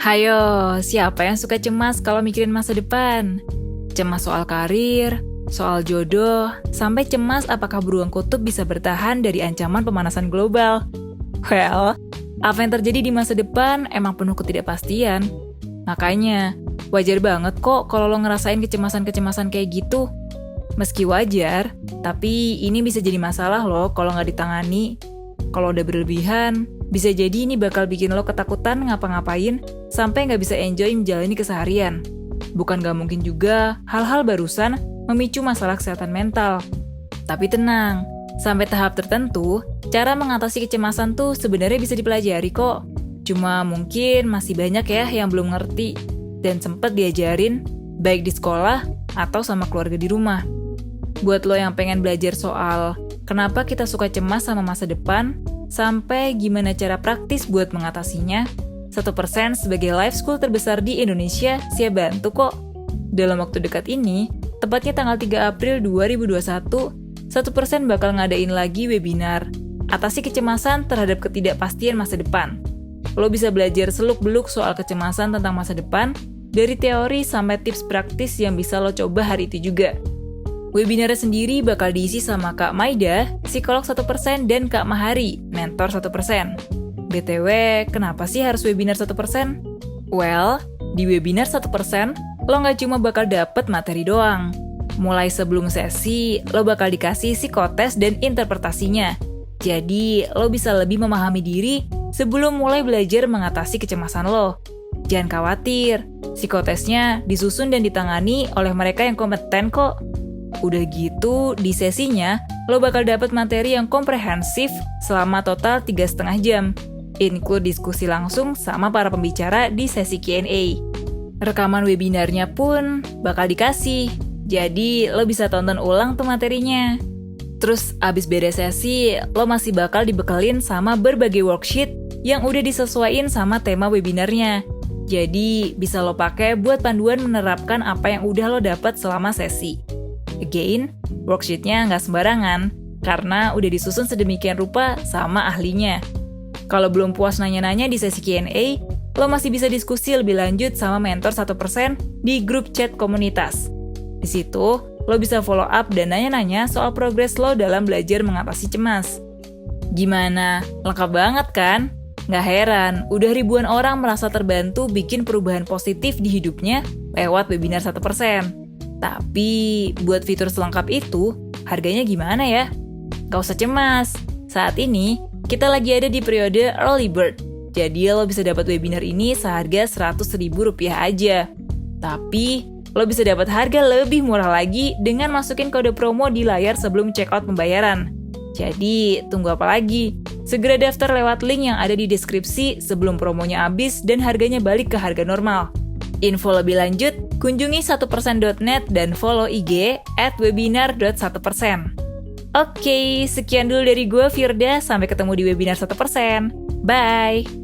Hayo, siapa yang suka cemas kalau mikirin masa depan? Cemas soal karir, soal jodoh, sampai cemas apakah beruang kutub bisa bertahan dari ancaman pemanasan global. Well, apa yang terjadi di masa depan emang penuh ketidakpastian. Makanya, wajar banget kok kalau lo ngerasain kecemasan-kecemasan kayak gitu. Meski wajar, tapi ini bisa jadi masalah loh kalau nggak ditangani. Kalau udah berlebihan, bisa jadi ini bakal bikin lo ketakutan ngapa-ngapain sampai nggak bisa enjoy menjalani keseharian. Bukan nggak mungkin juga hal-hal barusan memicu masalah kesehatan mental. Tapi tenang, sampai tahap tertentu, cara mengatasi kecemasan tuh sebenarnya bisa dipelajari kok. Cuma mungkin masih banyak ya yang belum ngerti dan sempet diajarin, baik di sekolah atau sama keluarga di rumah. Buat lo yang pengen belajar soal kenapa kita suka cemas sama masa depan, sampai gimana cara praktis buat mengatasinya, 1% sebagai life school terbesar di Indonesia siap bantu kok. Dalam waktu dekat ini, tepatnya tanggal 3 April 2021, 1% bakal ngadain lagi webinar Atasi Kecemasan Terhadap Ketidakpastian Masa Depan. Lo bisa belajar seluk-beluk soal kecemasan tentang masa depan, dari teori sampai tips praktis yang bisa lo coba hari itu juga. Webinar sendiri bakal diisi sama Kak Maida, psikolog 1%, dan Kak Mahari, mentor 1%. BTW, kenapa sih harus webinar 1%? Well, di webinar 1%, lo nggak cuma bakal dapet materi doang. Mulai sebelum sesi, lo bakal dikasih psikotes dan interpretasinya. Jadi, lo bisa lebih memahami diri sebelum mulai belajar mengatasi kecemasan lo. Jangan khawatir, psikotesnya disusun dan ditangani oleh mereka yang kompeten kok. Udah gitu, di sesinya, lo bakal dapat materi yang komprehensif selama total 3,5 jam. Include diskusi langsung sama para pembicara di sesi Q&A. Rekaman webinarnya pun bakal dikasih, jadi lo bisa tonton ulang tuh materinya. Terus abis beres sesi, lo masih bakal dibekelin sama berbagai worksheet yang udah disesuaiin sama tema webinarnya. Jadi bisa lo pakai buat panduan menerapkan apa yang udah lo dapat selama sesi. Again, worksheet-nya nggak sembarangan, karena udah disusun sedemikian rupa sama ahlinya. Kalau belum puas nanya-nanya di sesi Q&A, lo masih bisa diskusi lebih lanjut sama mentor 1% di grup chat komunitas. Di situ, lo bisa follow up dan nanya-nanya soal progres lo dalam belajar mengatasi cemas. Gimana? Lengkap banget kan? Nggak heran, udah ribuan orang merasa terbantu bikin perubahan positif di hidupnya lewat webinar 1%. Tapi, buat fitur selengkap itu, harganya gimana ya? Gak usah cemas, saat ini kita lagi ada di periode Early Bird. Jadi lo bisa dapat webinar ini seharga Rp100.000 aja. Tapi, lo bisa dapat harga lebih murah lagi dengan masukin kode promo di layar sebelum checkout pembayaran. Jadi, tunggu apa lagi? Segera daftar lewat link yang ada di deskripsi sebelum promonya habis dan harganya balik ke harga normal. Info lebih lanjut, kunjungi 1%.net dan follow IG @webinar.1%. Oke, sekian dulu dari gue Firda, sampai ketemu di webinar 1%. Bye!